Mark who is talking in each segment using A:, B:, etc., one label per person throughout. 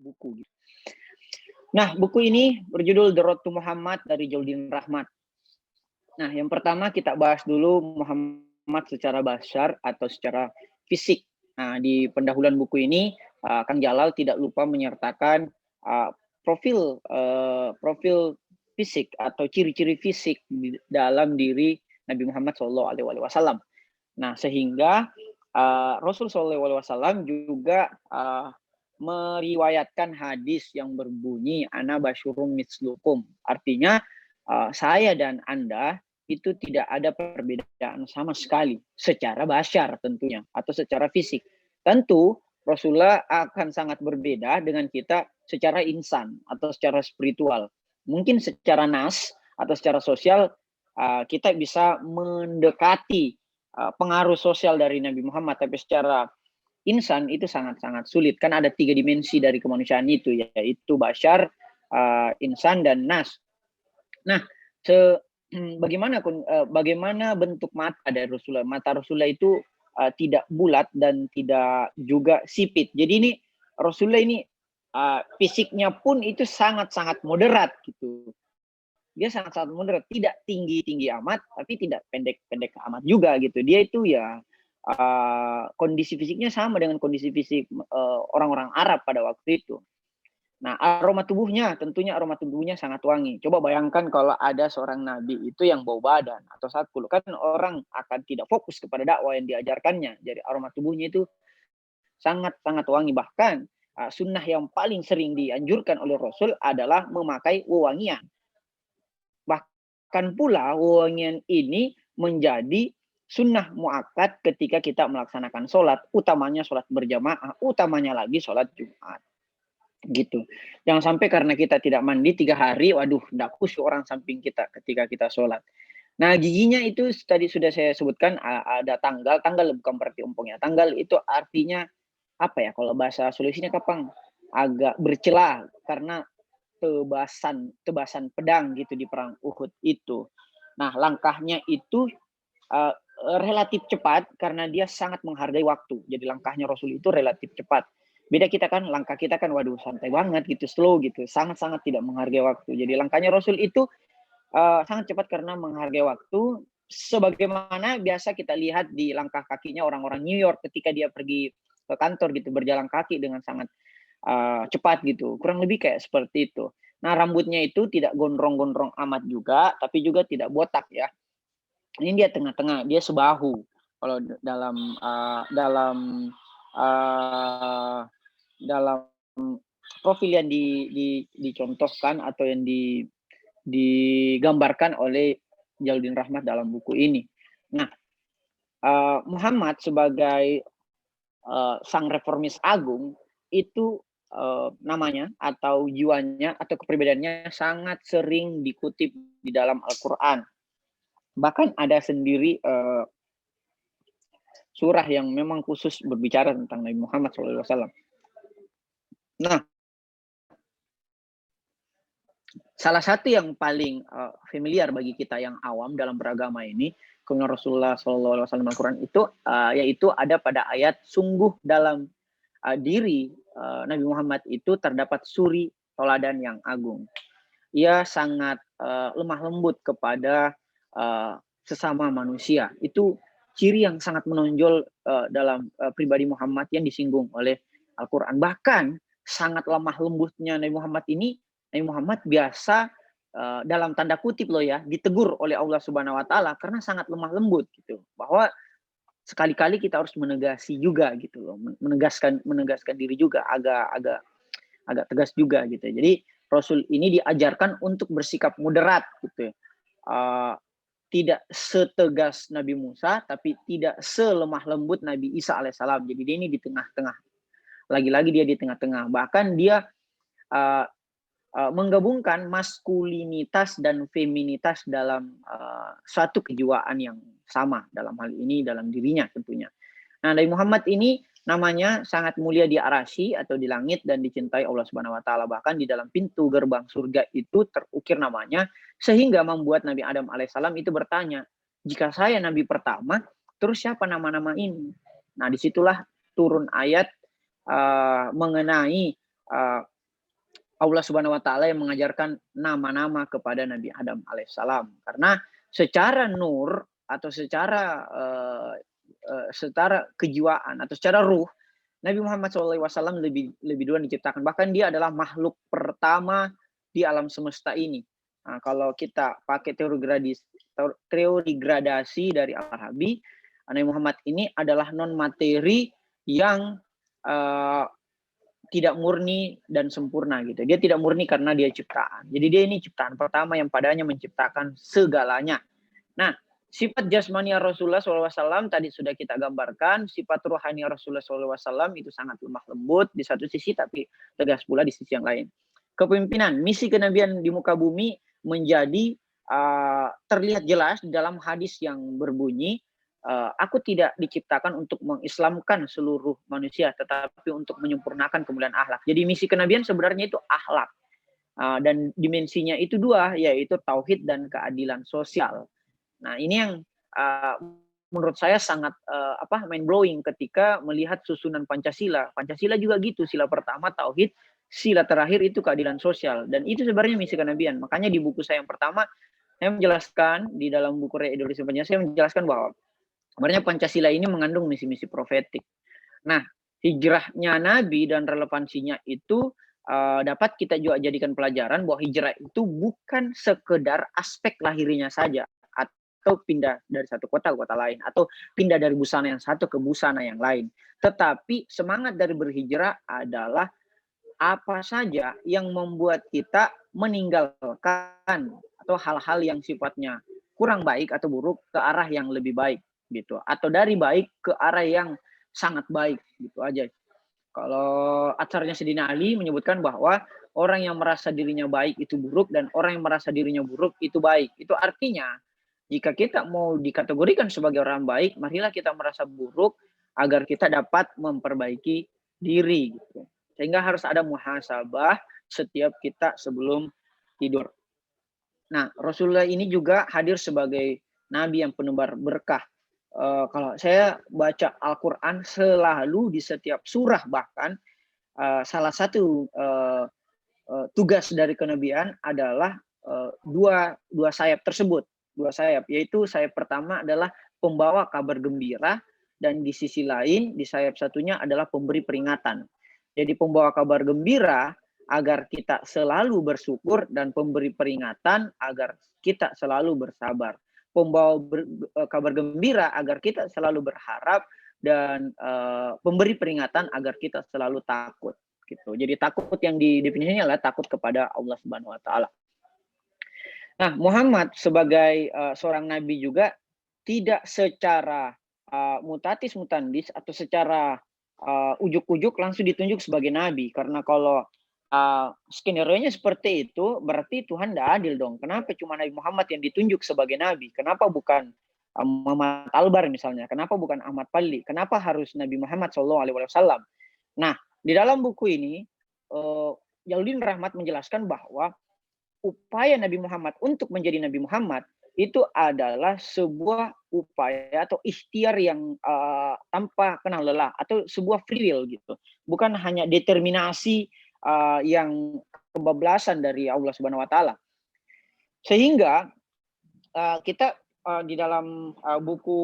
A: buku. Nah, buku ini berjudul The Road to Muhammad dari Jaldin Rahmat. Nah, yang pertama kita bahas dulu Muhammad secara basar atau secara fisik. Nah, di pendahuluan buku ini Kang Jalal tidak lupa menyertakan profil fisik atau ciri-ciri fisik di dalam diri Nabi Muhammad SAW. Nah, sehingga Rasul SAW juga meriwayatkan hadis yang berbunyi ana basyarum mislukum. Artinya saya dan Anda itu tidak ada perbedaan sama sekali secara basyar tentunya atau secara fisik. Tentu Rasulullah akan sangat berbeda dengan kita secara insan atau secara spiritual. Mungkin secara nas atau secara sosial kita bisa mendekati pengaruh sosial dari Nabi Muhammad, tapi secara insan itu sangat-sangat sulit. Kan ada 3 dimensi dari kemanusiaan itu, yaitu basyar, insan, dan nas. Nah, bagaimana bentuk mata dari Rasulullah? Mata Rasulullah itu tidak bulat dan tidak juga sipit. Jadi ini Rasulullah ini fisiknya pun itu sangat-sangat moderat gitu. Dia sangat-sangat moderat, tidak tinggi-tinggi amat, tapi tidak pendek-pendek amat juga gitu. Dia itu ya kondisi fisiknya sama dengan kondisi fisik orang-orang Arab pada waktu itu. Nah, tentunya aroma tubuhnya sangat wangi. Coba bayangkan kalau ada seorang nabi itu yang bau badan atau sakul, kan orang akan tidak fokus kepada dakwah yang diajarkannya. Jadi aroma tubuhnya itu sangat-sangat wangi. Bahkan sunnah yang paling sering dianjurkan oleh Rasul adalah memakai wewangian. Bahkan pula wewangian ini menjadi sunnah muakkad ketika kita melaksanakan sholat, utamanya sholat berjamaah, utamanya lagi sholat Jumat. Gitu. Jangan sampai karena kita tidak mandi 3 hari, waduh, ndak khusyuk orang samping kita ketika kita sholat. Nah, giginya itu tadi sudah saya sebutkan ada tanggal bukan berarti umpung ya. Tanggal itu artinya apa ya? Kalau bahasa Sulawesinya kapang agak bercelah karena tebasan pedang gitu di perang Uhud itu. Nah, langkahnya itu relatif cepat karena dia sangat menghargai waktu. Jadi langkahnya Rasul itu relatif cepat. Beda kita kan, langkah kita kan waduh santai banget gitu, slow gitu, sangat-sangat tidak menghargai waktu. Jadi langkahnya Rasul itu sangat cepat karena menghargai waktu, sebagaimana biasa kita lihat di langkah kakinya orang-orang New York ketika dia pergi ke kantor gitu, berjalan kaki dengan sangat cepat gitu, kurang lebih kayak seperti itu. Nah, rambutnya itu tidak gondrong-gondrong amat juga, tapi juga tidak botak ya. Ini dia tengah-tengah, dia sebahu. Kalau dalam profil yang dicontohkan atau yang digambarkan oleh Jaldin Rahmat dalam buku ini. Nah, Muhammad sebagai sang reformis agung itu namanya atau jiwanya atau kepribadiannya sangat sering dikutip di dalam Al-Quran. Bahkan ada sendiri surah yang memang khusus berbicara tentang Nabi Muhammad SAW. Nah, salah satu yang paling familiar bagi kita yang awam dalam beragama ini, kemudian Rasulullah SAW Al-Quran itu, yaitu ada pada ayat, sungguh dalam diri Nabi Muhammad itu terdapat suri toladan yang agung. Ia sangat lemah lembut kepada sesama manusia. Itu ciri yang sangat menonjol dalam pribadi Muhammad yang disinggung oleh Al-Quran. Bahkan sangat lemah lembutnya Nabi Muhammad ini, Nabi Muhammad biasa dalam tanda kutip loh ya, ditegur oleh Allah Subhanahu Wa Taala karena sangat lemah lembut gitu. Bahwa sekali-kali kita harus menegasi juga gitu loh, menegaskan diri juga, agak tegas juga gitu. Jadi Rasul ini diajarkan untuk bersikap moderat gitu. Tidak setegas Nabi Musa, tapi tidak selemah lembut Nabi Isa alaihissalam. Jadi dia ini di tengah-tengah. Lagi-lagi dia di tengah-tengah. Bahkan dia menggabungkan maskulinitas dan feminitas dalam suatu kejiwaan yang sama dalam hal ini dalam dirinya tentunya. Nah, Nabi Muhammad ini namanya sangat mulia di arasy atau di langit dan dicintai Allah Subhanahu Wa Taala. Bahkan di dalam pintu gerbang surga itu terukir namanya, sehingga membuat Nabi Adam alaihissalam itu bertanya, jika saya Nabi pertama, terus siapa nama-nama ini? Nah, disitulah turun ayat mengenai Allah Subhanahu wa taala yang mengajarkan nama-nama kepada Nabi Adam alaihissalam. Karena secara nur atau secara kejiwaan atau secara ruh, Nabi Muhammad SAW lebih duluan diciptakan. Bahkan dia adalah makhluk pertama di alam semesta ini. Nah, kalau kita pakai teori gradasi dari Al-Arabi, Nabi Muhammad ini adalah non materi yang tidak murni dan sempurna gitu. Dia tidak murni karena dia ciptaan. Jadi dia ini ciptaan pertama yang padanya menciptakan segalanya. Nah, sifat jasmani Rasulullah SAW tadi sudah kita gambarkan. Sifat rohani Rasulullah SAW itu sangat lemah lembut di satu sisi, tapi tegas pula di sisi yang lain. Kepemimpinan, misi kenabian di muka bumi menjadi terlihat jelas dalam hadis yang berbunyi, aku tidak diciptakan untuk mengislamkan seluruh manusia, tetapi untuk menyempurnakan kemuliaan akhlak. Jadi misi kenabian sebenarnya itu akhlak. Dan dimensinya itu dua, yaitu tauhid dan keadilan sosial. Nah, ini yang menurut saya sangat mind blowing ketika melihat susunan Pancasila. Pancasila juga gitu, sila pertama tauhid, sila terakhir itu keadilan sosial. Dan itu sebenarnya misi kenabian. Makanya di buku saya yang pertama, saya menjelaskan di dalam buku Reideologi Pancasila, saya menjelaskan bahwa sebenarnya Pancasila ini mengandung misi-misi profetik. Nah, hijrahnya Nabi dan relevansinya itu dapat kita juga jadikan pelajaran bahwa hijrah itu bukan sekedar aspek lahirnya saja, atau pindah dari satu kota ke kota lain, atau pindah dari busana yang satu ke busana yang lain. Tetapi semangat dari berhijrah adalah apa saja yang membuat kita meninggalkan atau hal-hal yang sifatnya kurang baik atau buruk ke arah yang lebih baik gitu, atau dari baik ke arah yang sangat baik gitu aja. Kalau acaranya Sayyidina Ali menyebutkan bahwa orang yang merasa dirinya baik itu buruk dan orang yang merasa dirinya buruk itu baik. Itu artinya jika kita mau dikategorikan sebagai orang baik, marilah kita merasa buruk agar kita dapat memperbaiki diri gitu. Sehingga harus ada muhasabah setiap kita sebelum tidur. Nah, Rasulullah ini juga hadir sebagai nabi yang penebar berkah. Kalau saya baca Al-Quran selalu di setiap surah, bahkan salah satu tugas dari kenabian adalah dua sayap tersebut. Dua sayap, yaitu sayap pertama adalah pembawa kabar gembira, dan di sisi lain di sayap satunya adalah pemberi peringatan. Jadi pembawa kabar gembira agar kita selalu bersyukur, dan pemberi peringatan agar kita selalu bersabar. Pembawa kabar gembira agar kita selalu berharap, dan pemberi peringatan agar kita selalu takut gitu. Jadi takut yang didefinisinya adalah takut kepada Allah Subhanahu wa taala. Nah, Muhammad sebagai seorang nabi juga tidak secara mutatis mutandis atau secara ujuk-ujuk langsung ditunjuk sebagai nabi, karena kalau skenario-nya seperti itu, berarti Tuhan tidak adil dong. Kenapa cuma Nabi Muhammad yang ditunjuk sebagai nabi? Kenapa bukan Muhammad Albar misalnya? Kenapa bukan Ahmad Palli? Kenapa harus Nabi Muhammad SAW? Nah, di dalam buku ini Jaludin Rahmat menjelaskan bahwa upaya Nabi Muhammad untuk menjadi Nabi Muhammad itu adalah sebuah upaya atau ikhtiar yang tanpa kenal lelah, atau sebuah free will gitu. Bukan hanya determinasi yang kebablasan dari Allah Subhanahu wa taala. Sehingga kita di dalam buku,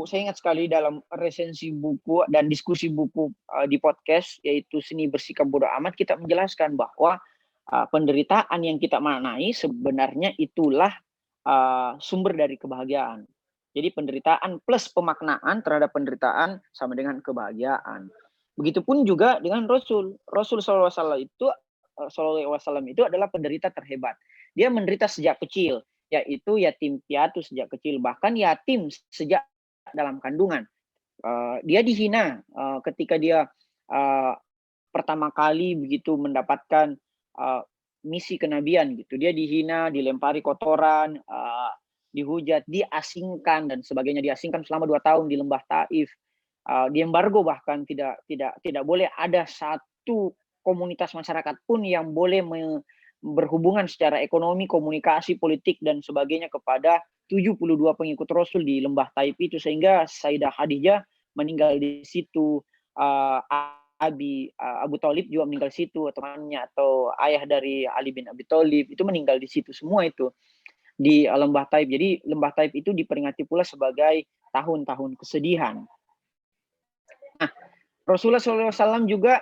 A: saya ingat sekali dalam resensi buku dan diskusi buku di podcast, yaitu Seni Bersikap Bodo Amat, kita menjelaskan bahwa penderitaan yang kita maknai sebenarnya itulah sumber dari kebahagiaan. Jadi penderitaan plus pemaknaan terhadap penderitaan sama dengan kebahagiaan. Begitupun juga dengan Rasul SAW itu adalah penderita terhebat. Dia menderita sejak kecil, yaitu yatim piatu sejak kecil, bahkan yatim sejak dalam kandungan. Dia dihina ketika dia pertama kali begitu mendapatkan misi kenabian gitu. Dia dihina, dilempari kotoran, dihujat, diasingkan dan sebagainya. Diasingkan selama 2 tahun di lembah Taif. Diembargo, bahkan tidak boleh ada satu komunitas masyarakat pun yang boleh berhubungan secara ekonomi, komunikasi, politik dan sebagainya kepada 72 pengikut Rasul di lembah Taif itu, sehingga Sayyidah Khadijah meninggal di situ. Abu Thalib juga meninggal di situ, temannya atau ayah dari Ali bin Abi Thalib itu meninggal di situ semua itu di Lembah Taib. Jadi Lembah Taib itu diperingati pula sebagai tahun-tahun kesedihan. Nah, Rasulullah SAW juga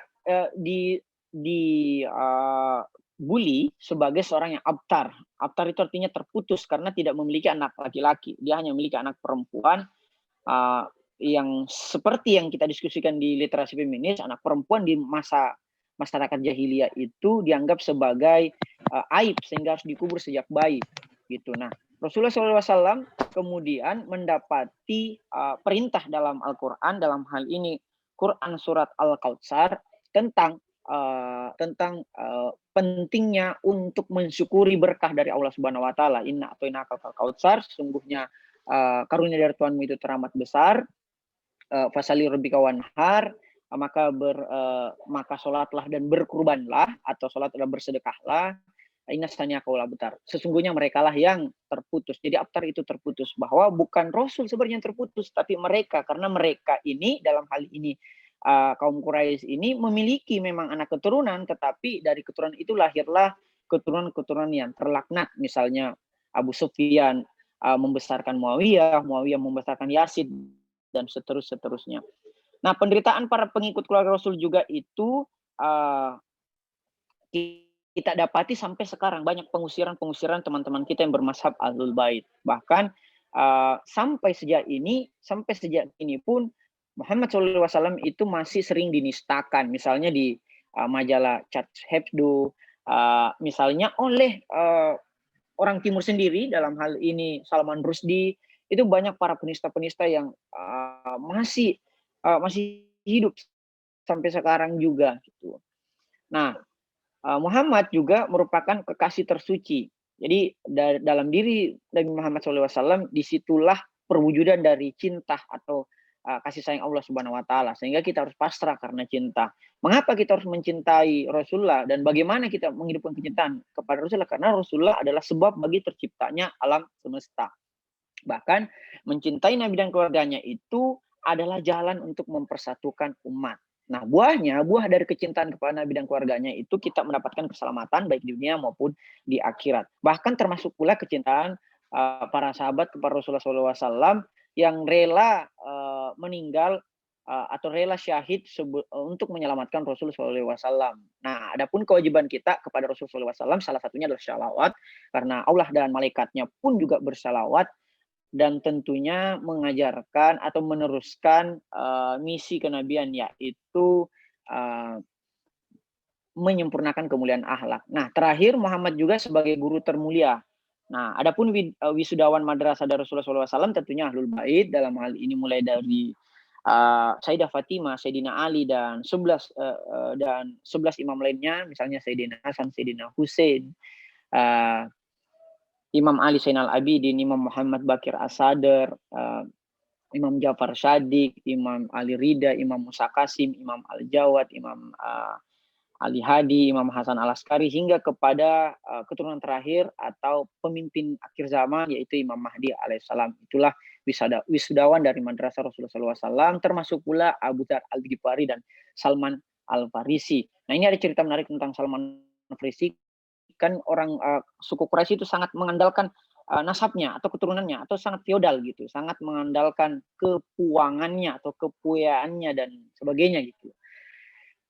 A: bully sebagai seorang yang abtar. Abtar itu artinya terputus karena tidak memiliki anak laki-laki. Dia hanya memiliki anak perempuan yang seperti yang kita diskusikan di literasi feminis, anak perempuan di masa masyarakat jahiliyah itu dianggap sebagai aib sehingga harus dikubur sejak bayi gitu. Nah, Rasulullah SAW kemudian mendapati perintah dalam Al-Quran dalam hal ini Quran surat Al-Kautsar tentang pentingnya untuk mensyukuri berkah dari Allah Subhanahu wa taala. Inna a'tainakal kautsar, sesungguhnya karunia dari Tuhanmu itu teramat besar. Fasali rabbika wanhar, maka sholatlah dan berkurbanlah, atau sholat dan bersedekahlah. Inna saniaka wal abtar, sesungguhnya merekalah yang terputus. Jadi abtar itu terputus, bahwa bukan Rasul sebenarnya yang terputus, tapi mereka, karena mereka ini dalam hal ini kaum Quraisy ini memiliki memang anak keturunan, tetapi dari keturunan itu lahirlah keturunan-keturunan yang terlaknat. Misalnya Abu Sufyan membesarkan Muawiyah, Muawiyah membesarkan Yazid, dan seterusnya. Nah, penderitaan para pengikut keluarga Rasul juga itu kita dapati sampai sekarang. Banyak pengusiran teman-teman kita yang bermazhab Ahlul Bait. Bahkan sampai sejak ini pun Muhammad SAW itu masih sering dinistakan. Misalnya di majalah Charles Hebdo, misalnya oleh orang Timur sendiri, dalam hal ini Salman Rushdie, itu banyak para penista-penista yang masih hidup sampai sekarang juga gitu. Nah, Muhammad juga merupakan kekasih tersuci. Jadi dalam diri Nabi Muhammad SAW disitulah perwujudan dari cinta atau kasih sayang Allah Subhanahu wa taala, sehingga kita harus pasrah karena cinta. Mengapa kita harus mencintai Rasulullah dan bagaimana kita menghidupkan kecintaan kepada Rasulullah? Karena Rasulullah adalah sebab bagi terciptanya alam semesta. Bahkan mencintai Nabi dan keluarganya itu adalah jalan untuk mempersatukan umat. Nah, buah dari kecintaan kepada Nabi dan keluarganya itu kita mendapatkan keselamatan baik di dunia maupun di akhirat. Bahkan termasuk pula kecintaan para sahabat kepada Rasulullah SAW yang rela meninggal atau rela syahid untuk menyelamatkan Rasulullah SAW. Nah, adapun kewajiban kita kepada Rasulullah SAW salah satunya adalah sholawat, karena Allah dan malaikatnya pun juga bersalawat, dan tentunya mengajarkan atau meneruskan misi kenabian, yaitu menyempurnakan kemuliaan akhlak. Nah, terakhir Muhammad juga sebagai guru termulia. Nah, adapun wisudawan madrasah dari Rasulullah SAW tentunya Ahlul Bait, dalam hal ini mulai dari Sayyidah Fatimah, Sayyidina Ali, dan 11 imam lainnya, misalnya Sayyidina Hasan, Sayyidina Hussein, Imam Ali Zainal Abidin, Imam Muhammad Bakir As-Sadr, Imam Ja'far Shadiq, Imam Ali Ridha, Imam Musa Qasim, Imam Al-Jawad, Imam Ali Hadi, Imam Hasan Al-Askari, hingga kepada keturunan terakhir atau pemimpin akhir zaman, yaitu Imam Mahdi alaihissalam. Itulah wisudawan dari madrasah Rasulullah SAW, termasuk pula Abu Dzar Al-Ghifari dan Salman Al-Farisi. Nah, ini ada cerita menarik tentang Salman Al-Farisi. Kan orang suku Quraisy itu sangat mengandalkan nasabnya atau keturunannya, atau sangat feodal gitu, sangat mengandalkan kepuangannya atau kepuyaannya dan sebagainya gitu.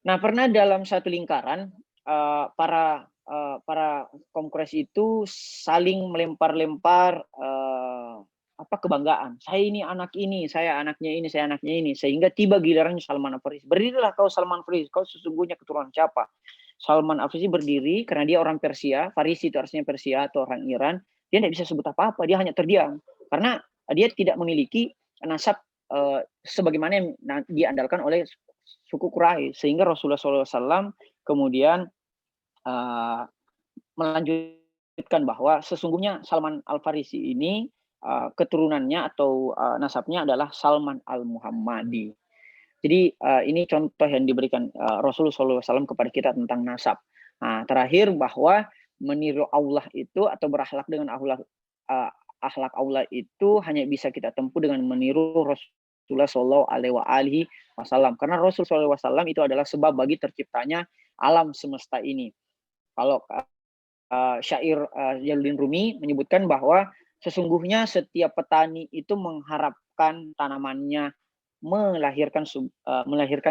A: Nah, pernah dalam satu lingkaran para kaum Quraisy itu saling melempar-lempar kebanggaan. Saya ini anak ini, saya anaknya ini, saya anaknya ini, sehingga tiba gilirannya Salman Al-Farisi. Berdirilah kau Salman Al-Farisi, kau sesungguhnya keturunan siapa? Salman Al-Farisi berdiri karena dia orang Persia. Farisi itu artinya Persia atau orang Iran. Dia tidak bisa sebut apa-apa, dia hanya terdiam karena dia tidak memiliki nasab sebagaimana yang diandalkan oleh suku Quraisy. Sehingga Rasulullah SAW kemudian melanjutkan bahwa sesungguhnya Salman Al-Farisi ini keturunannya atau nasabnya adalah Salman Al-Muhammadi. Jadi ini contoh yang diberikan Rasulullah SAW kepada kita tentang nasab. Nah, terakhir bahwa meniru Allah itu atau berakhlak dengan akhlak Allah itu hanya bisa kita tempuh dengan meniru Rasulullah Shallallahu Alaihi Wasallam. Karena Rasul Shallallahu Alaihi Wasallam itu adalah sebab bagi terciptanya alam semesta ini. Kalau syair Jalaluddin Rumi menyebutkan bahwa sesungguhnya setiap petani itu mengharapkan tanamannya melahirkan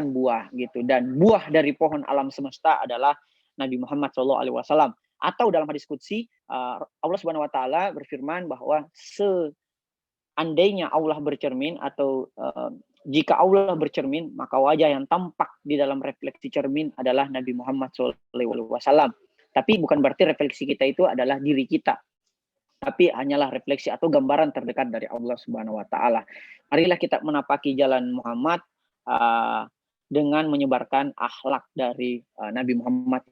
A: buah gitu, dan buah dari pohon alam semesta adalah Nabi Muhammad SAW. Atau dalam hadis qudsi Allah Subhanahu wa taala berfirman bahwa seandainya Allah bercermin atau jika Allah bercermin, maka wajah yang tampak di dalam refleksi cermin adalah Nabi Muhammad SAW. Tapi bukan berarti refleksi kita itu adalah diri kita, tapi hanyalah refleksi atau gambaran terdekat dari Allah Subhanahu wa taala. Marilah kita menapaki jalan Muhammad dengan menyebarkan akhlak dari Nabi Muhammad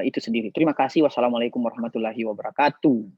A: itu sendiri. Terima kasih. Wassalamualaikum warahmatullahi wabarakatuh.